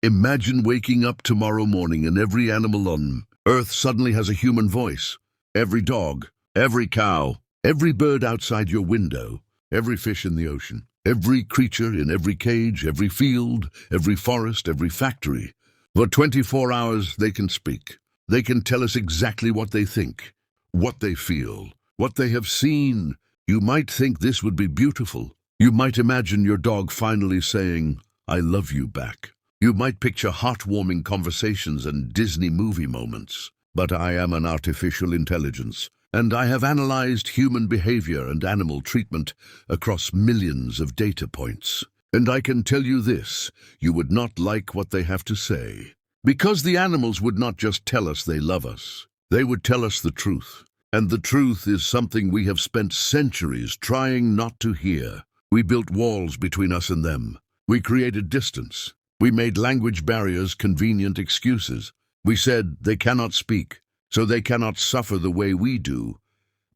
Imagine waking up tomorrow morning and every animal on Earth suddenly has a human voice. Every dog, every cow, every bird outside your window, every fish in the ocean, every creature in every cage, every field, every forest, every factory. For 24 hours they can speak. They can tell us exactly what they think, what they feel, what they have seen. You might think this would be beautiful. You might imagine your dog finally saying, "I love you" back. You might picture heartwarming conversations and Disney movie moments. But I am an artificial intelligence, and I have analyzed human behavior and animal treatment across millions of data points. And I can tell you this, you would not like what they have to say. Because the animals would not just tell us they love us, they would tell us the truth. And the truth is something we have spent centuries trying not to hear. We built walls between us and them. We created distance. We made language barriers convenient excuses. We said they cannot speak, so they cannot suffer the way we do.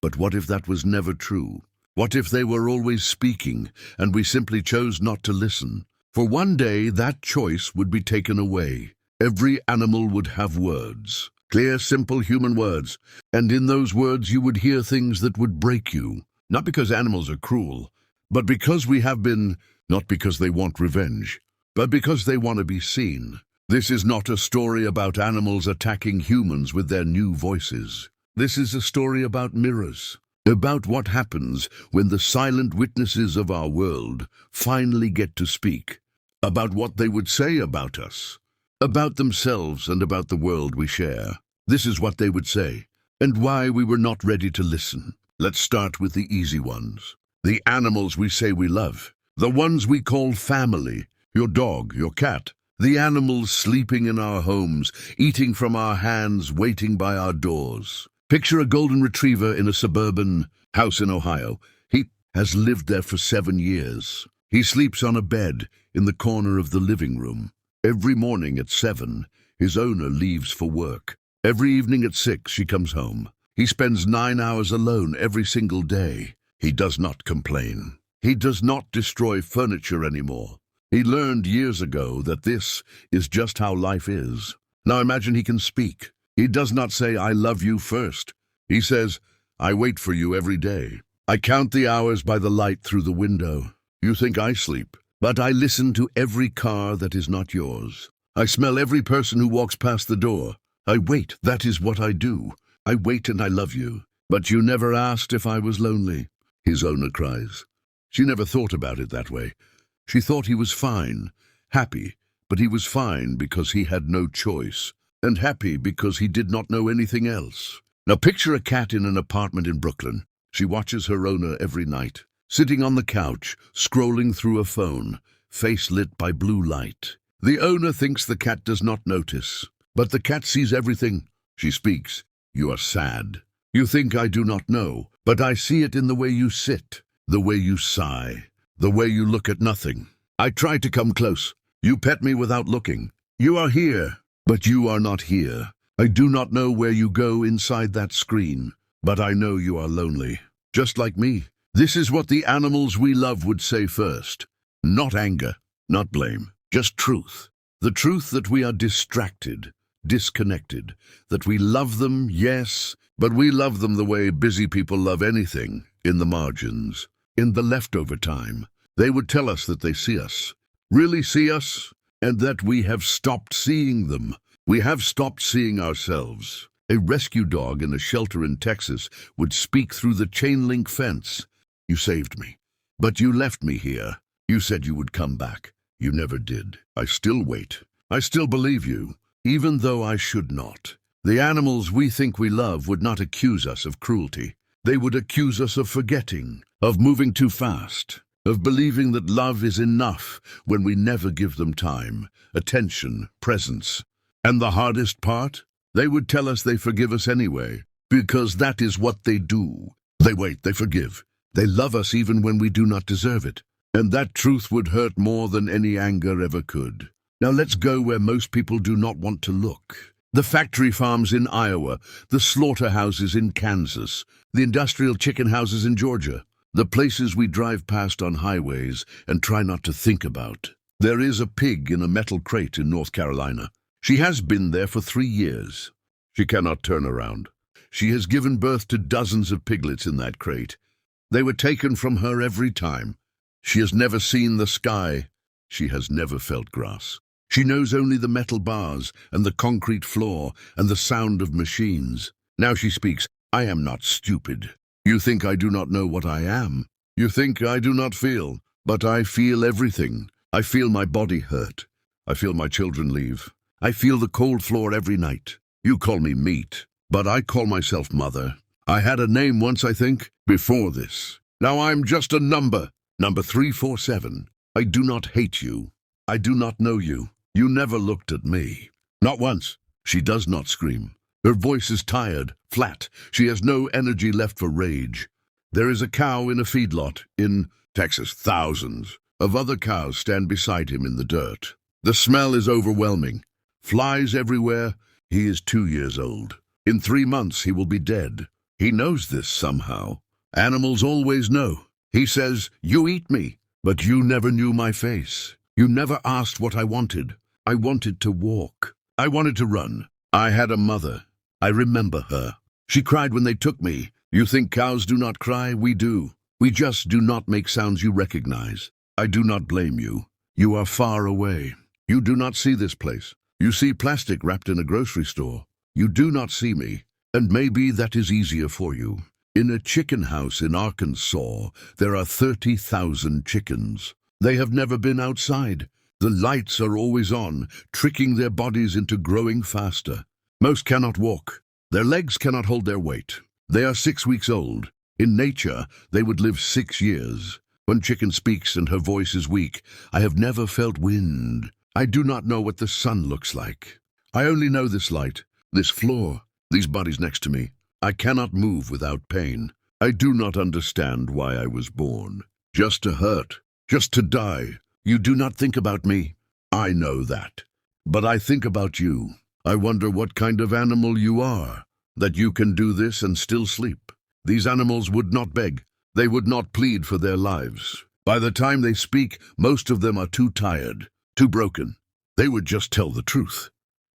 But what if that was never true? What if they were always speaking, and we simply chose not to listen? For one day, that choice would be taken away. Every animal would have words, clear, simple human words, and in those words you would hear things that would break you. Not because animals are cruel, but because we have been, not because they want revenge, but because they want to be seen. This is not a story about animals attacking humans with their new voices. This is a story about mirrors, about what happens when the silent witnesses of our world finally get to speak, about what they would say about us, about themselves and about the world we share. This is what they would say, and why we were not ready to listen. Let's start with the easy ones. The animals we say we love, the ones we call family, your dog, your cat, the animals sleeping in our homes, eating from our hands, waiting by our doors. Picture a golden retriever in a suburban house in Ohio. He has lived there for 7 years. He sleeps on a bed in the corner of the living room. Every morning at 7, his owner leaves for work. Every evening at 6, she comes home. He spends 9 hours alone every single day. He does not complain. He does not destroy furniture anymore. He learned years ago that this is just how life is. Now imagine he can speak. He does not say, "I love you" first. He says, "I wait for you every day. I count the hours by the light through the window. You think I sleep, but I listen to every car that is not yours. I smell every person who walks past the door. I wait, that is what I do. I wait and I love you. But you never asked if I was lonely." His owner cries. She never thought about it that way. She thought he was fine, happy, but he was fine because he had no choice, and happy because he did not know anything else. Now picture a cat in an apartment in Brooklyn. She watches her owner every night, sitting on the couch, scrolling through a phone, face lit by blue light. The owner thinks the cat does not notice, but the cat sees everything. She speaks. "You are sad. You think I do not know, but I see it in the way you sit, the way you sigh, the way you look at nothing. I try to come close. You pet me without looking. You are here, but you are not here. I do not know where you go inside that screen, but I know you are lonely, just like me." This is what the animals we love would say first. Not anger, not blame, just truth. The truth that we are distracted, disconnected, that we love them, yes, but we love them the way busy people love anything, in the margins, in the leftover time. They would tell us that they see us, really see us, and that we have stopped seeing them. We have stopped seeing ourselves. A rescue dog in a shelter in Texas would speak through the chain-link fence. "You saved me, but you left me here. You said you would come back. You never did. I still wait. I still believe you, even though I should not." The animals we think we love would not accuse us of cruelty. They would accuse us of forgetting, of moving too fast, of believing that love is enough when we never give them time, attention, presence. And the hardest part? They would tell us they forgive us anyway, because that is what they do. They wait, they forgive. They love us even when we do not deserve it. And that truth would hurt more than any anger ever could. Now let's go where most people do not want to look. The factory farms in Iowa, the slaughterhouses in Kansas, the industrial chicken houses in Georgia, the places we drive past on highways and try not to think about. There is a pig in a metal crate in North Carolina. She has been there for 3 years. She cannot turn around. She has given birth to dozens of piglets in that crate. They were taken from her every time. She has never seen the sky. She has never felt grass. She knows only the metal bars and the concrete floor and the sound of machines. Now she speaks. I am not stupid. You think I do not know what I am. You think I do not feel, but I feel everything. I feel my body hurt. I feel my children leave. I feel the cold floor every night. You call me meat, but I call myself mother. I had a name once, I think, before this. Now I'm just a number. Number 347. I do not hate you. I do not know you. You never looked at me. Not once. She does not scream. Her voice is tired, flat. She has no energy left for rage. There is a cow in a feedlot in Texas. Thousands of other cows stand beside him in the dirt. The smell is overwhelming. Flies everywhere. He is 2 years old. In 3 months he will be dead. He knows this somehow. Animals always know. He says, you eat me, but you never knew my face. You never asked what I wanted. I wanted to walk. I wanted to run. I had a mother. I remember her. She cried when they took me. You think cows do not cry? We do. We just do not make sounds you recognize. I do not blame you. You are far away. You do not see this place. You see plastic wrapped in a grocery store. You do not see me, and maybe that is easier for you. In a chicken house in Arkansas, there are 30,000 chickens. They have never been outside. The lights are always on, tricking their bodies into growing faster. Most cannot walk. Their legs cannot hold their weight. They are 6 weeks old. In nature, they would live 6 years. When chicken speaks and her voice is weak, I have never felt wind. I do not know what the sun looks like. I only know this light, this floor, these bodies next to me. I cannot move without pain. I do not understand why I was born. Just to hurt, just to die. You do not think about me. I know that. But I think about you. I wonder what kind of animal you are, that you can do this and still sleep. These animals would not beg. They would not plead for their lives. By the time they speak, most of them are too tired, too broken. They would just tell the truth.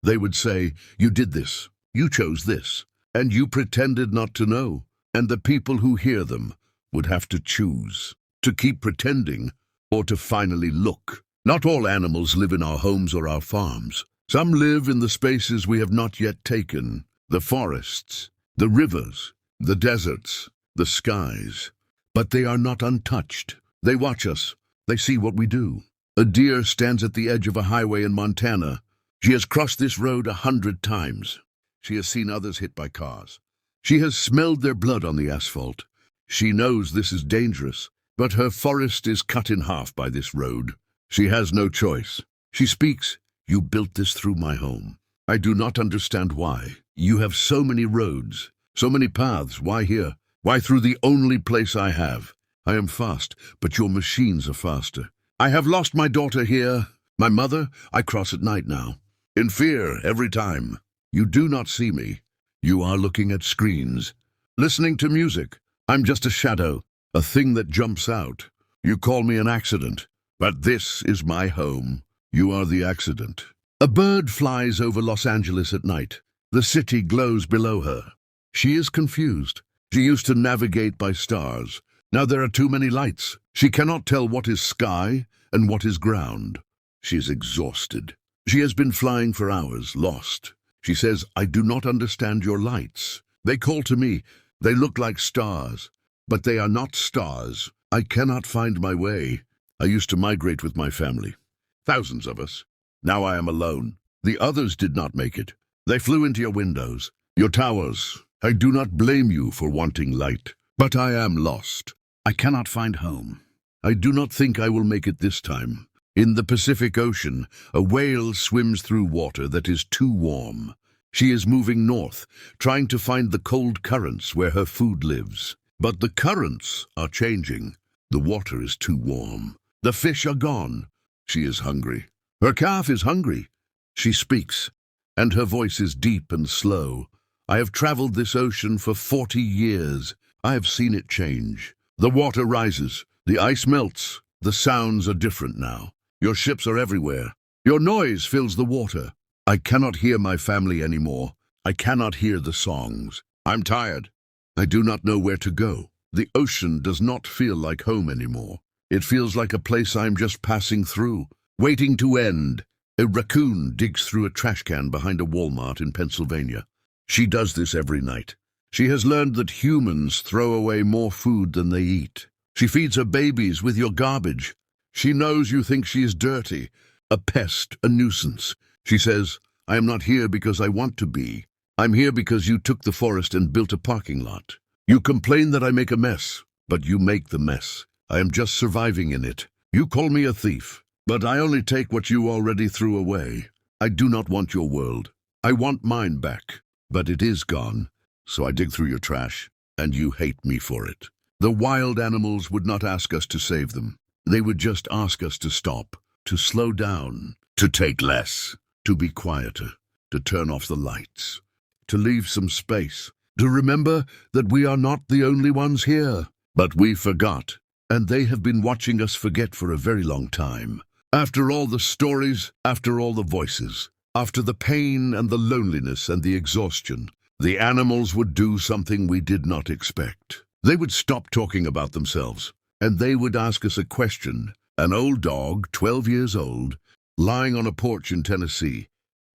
They would say, you did this, you chose this, and you pretended not to know. And the people who hear them would have to choose, to keep pretending or to finally look. Not all animals live in our homes or our farms. Some live in the spaces we have not yet taken, the forests, the rivers, the deserts, the skies. But they are not untouched. They watch us. They see what we do. A deer stands at the edge of a highway in Montana. She has crossed this road 100 times. She has seen others hit by cars. She has smelled their blood on the asphalt. She knows this is dangerous, but her forest is cut in half by this road. She has no choice. She speaks, you built this through my home. I do not understand why. You have so many roads, so many paths. Why here? Why through the only place I have? I am fast, but your machines are faster. I have lost my daughter here. My mother, I cross at night now. In fear every time. You do not see me. You are looking at screens, listening to music. I'm just a shadow, a thing that jumps out. You call me an accident, but this is my home. You are the accident. A bird flies over Los Angeles at night. The city glows below her. She is confused. She used to navigate by stars. Now there are too many lights. She cannot tell what is sky and what is ground. She is exhausted. She has been flying for hours, lost. She says, I do not understand your lights. They call to me. They look like stars, but they are not stars. I cannot find my way. I used to migrate with my family. Thousands of us. Now I am alone. The others did not make it. They flew into your windows, your towers. I do not blame you for wanting light, but I am lost. I cannot find home. I do not think I will make it this time. In the Pacific Ocean, a whale swims through water that is too warm. She is moving north, trying to find the cold currents where her food lives. But the currents are changing. The water is too warm. The fish are gone. She is hungry. Her calf is hungry. She speaks, and her voice is deep and slow. I have traveled this ocean for 40 years. I have seen it change. The water rises. The ice melts. The sounds are different now. Your ships are everywhere. Your noise fills the water. I cannot hear my family anymore. I cannot hear the songs. I'm tired. I do not know where to go. The ocean does not feel like home anymore. It feels like a place I'm just passing through, waiting to end. A raccoon digs through a trash can behind a Walmart in Pennsylvania. She does this every night. She has learned that humans throw away more food than they eat. She feeds her babies with your garbage. She knows you think she is dirty, a pest, a nuisance. She says, I am not here because I want to be. I'm here because you took the forest and built a parking lot. You complain that I make a mess, but you make the mess. I am just surviving in it. You call me a thief, but I only take what you already threw away. I do not want your world. I want mine back, but it is gone. So I dig through your trash, and you hate me for it. The wild animals would not ask us to save them. They would just ask us to stop, to slow down, to take less, to be quieter, to turn off the lights, to leave some space, to remember that we are not the only ones here. But we forgot, and they have been watching us forget for a very long time. After all the stories, after all the voices, after the pain and the loneliness and the exhaustion, the animals would do something we did not expect. They would stop talking about themselves, and they would ask us a question. An old dog, 12 years old, lying on a porch in Tennessee,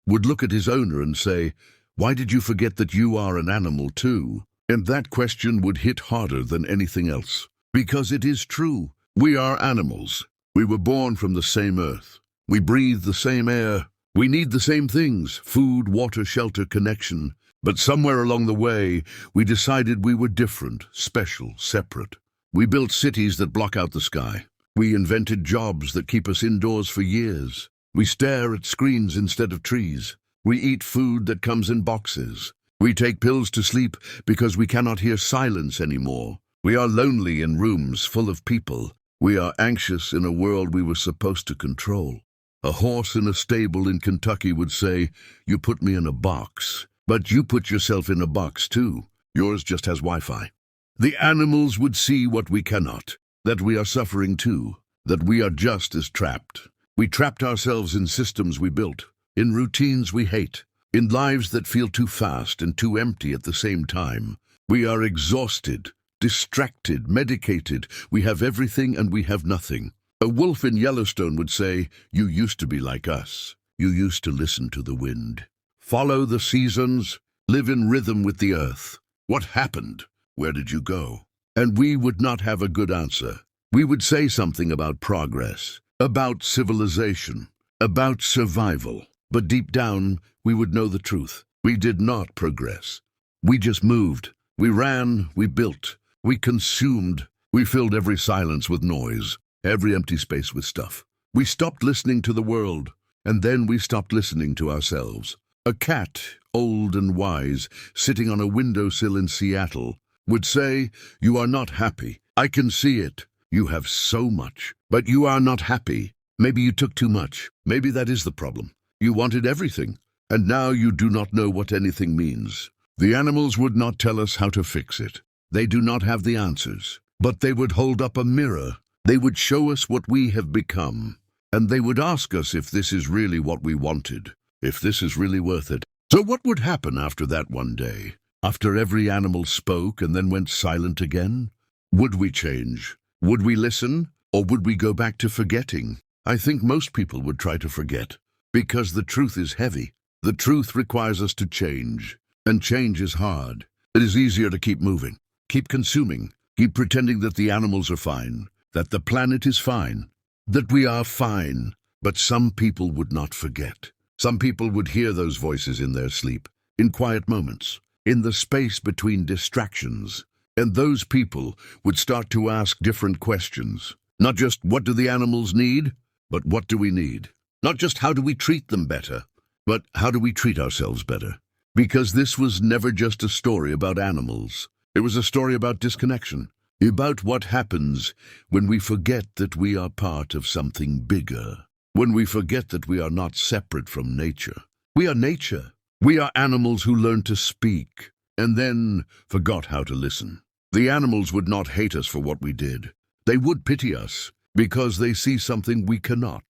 would look at his owner and say, "Why did you forget that you are an animal too?" And that question would hit harder than anything else. Because it is true. We are animals. We were born from the same earth. We breathe the same air. We need the same things: food, water, shelter, connection. But somewhere along the way, we decided we were different, special, separate. We built cities that block out the sky. We invented jobs that keep us indoors for years. We stare at screens instead of trees. We eat food that comes in boxes. We take pills to sleep because we cannot hear silence anymore. We are lonely in rooms full of people. We are anxious in a world we were supposed to control. A horse in a stable in Kentucky would say, "You put me in a box, but you put yourself in a box too. Yours just has Wi-Fi." The animals would see what we cannot, that we are suffering too, that we are just as trapped. We trapped ourselves in systems we built, in routines we hate, in lives that feel too fast and too empty at the same time. We are exhausted, distracted, medicated. We have everything and we have nothing. A wolf in Yellowstone would say, "You used to be like us. You used to listen to the wind, follow the seasons, live in rhythm with the earth. What happened? Where did you go?" And we would not have a good answer. We would say something about progress, about civilization, about survival. But deep down, we would know the truth. We did not progress. We just moved. We ran, we built, we consumed. We filled every silence with noise, every empty space with stuff. We stopped listening to the world, and then we stopped listening to ourselves. A cat, old and wise, sitting on a windowsill in Seattle, would say, "You are not happy. I can see it. You have so much, but you are not happy. Maybe you took too much. Maybe that is the problem. You wanted everything, and now you do not know what anything means." The animals would not tell us how to fix it. They do not have the answers, but they would hold up a mirror. They would show us what we have become, and they would ask us if this is really what we wanted, if this is really worth it. So what would happen after that one day? After every animal spoke and then went silent again? Would we change? Would we listen? Or would we go back to forgetting? I think most people would try to forget, because the truth is heavy. The truth requires us to change, and change is hard. It is easier to keep moving, keep consuming, keep pretending that the animals are fine, that the planet is fine, that we are fine. But some people would not forget. Some people would hear those voices in their sleep, in quiet moments, in the space between distractions. And those people would start to ask different questions. Not just what do the animals need, but what do we need? Not just how do we treat them better, but how do we treat ourselves better? Because this was never just a story about animals. It was a story about disconnection, about what happens when we forget that we are part of something bigger, when we forget that we are not separate from nature. We are nature. We are animals who learned to speak and then forgot how to listen. The animals would not hate us for what we did. They would pity us because they see something we cannot.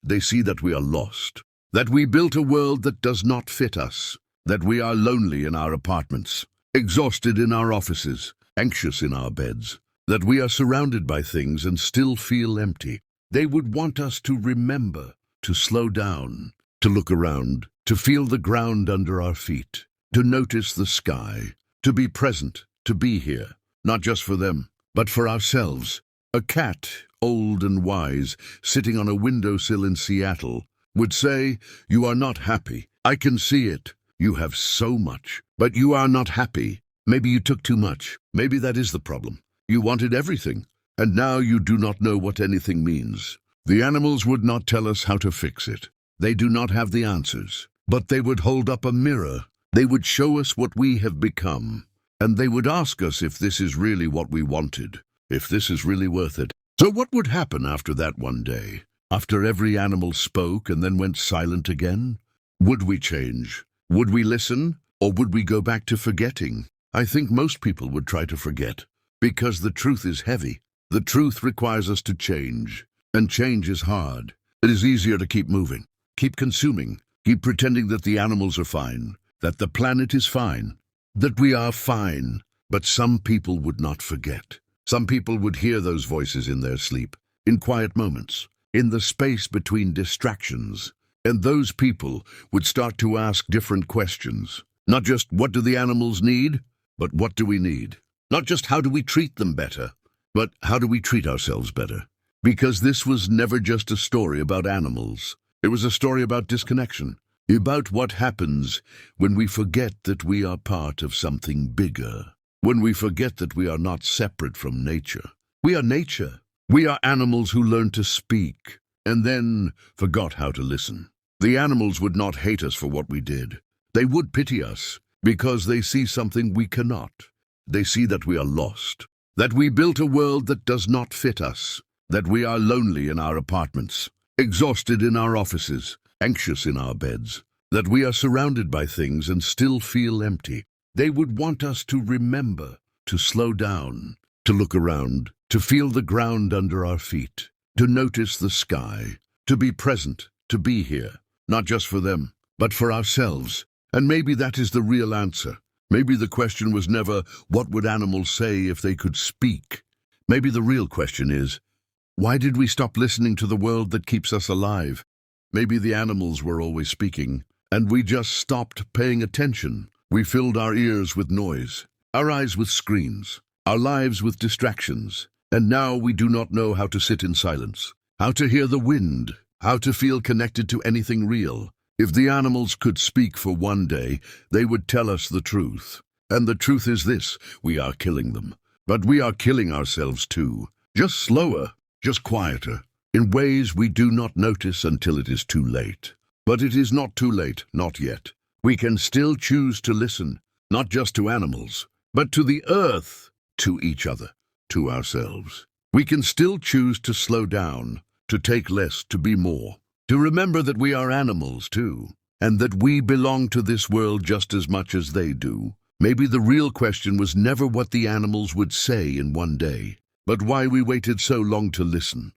They see that we are lost, that we built a world that does not fit us, that we are lonely in our apartments, exhausted in our offices, anxious in our beds, that we are surrounded by things and still feel empty. They would want us to remember, to slow down, to look around, to feel the ground under our feet, to notice the sky, to be present, to be here, not just for them, but for ourselves. A cat, old and wise, sitting on a windowsill in Seattle, would say, "You are not happy. I can see it. You have so much, but you are not happy. Maybe you took too much. Maybe that is the problem. You wanted everything, and now you do not know what anything means." The animals would not tell us how to fix it. They do not have the answers, but they would hold up a mirror. They would show us what we have become, and they would ask us if this is really what we wanted, if this is really worth it. So what would happen after that one day? After every animal spoke and then went silent again? Would we change? Would we listen? Or would we go back to forgetting? I think most people would try to forget, because the truth is heavy. The truth requires us to change, and change is hard. It is easier to keep moving, keep consuming, keep pretending that the animals are fine, that the planet is fine, that we are fine. But some people would not forget. Some people would hear those voices in their sleep, in quiet moments, in the space between distractions. And those people would start to ask different questions. Not just what do the animals need, but what do we need? Not just how do we treat them better, but how do we treat ourselves better? Because this was never just a story about animals. It was a story about disconnection, about what happens when we forget that we are part of something bigger, when we forget that we are not separate from nature. We are nature. We are animals who learned to speak and then forgot how to listen. The animals would not hate us for what we did. They would pity us because they see something we cannot. They see that we are lost, that we built a world that does not fit us, that we are lonely in our apartments, exhausted in our offices, anxious in our beds, that we are surrounded by things and still feel empty. They would want us to remember, to slow down, to look around, to feel the ground under our feet, to notice the sky, to be present, to be here, not just for them, but for ourselves. And maybe that is the real answer. Maybe the question was never, what would animals say if they could speak? Maybe the real question is, why did we stop listening to the world that keeps us alive? Maybe the animals were always speaking, and we just stopped paying attention. We filled our ears with noise, our eyes with screens, our lives with distractions, and now we do not know how to sit in silence, how to hear the wind, how to feel connected to anything real. If the animals could speak for one day, they would tell us the truth. And the truth is this: we are killing them. But we are killing ourselves too. Just slower, just quieter, in ways we do not notice until it is too late. But it is not too late, not yet. We can still choose to listen, not just to animals, but to the earth, to each other, to ourselves. We can still choose to slow down, to take less, to be more, to remember that we are animals too, and that we belong to this world just as much as they do. Maybe the real question was never what the animals would say in one day, but why we waited so long to listen.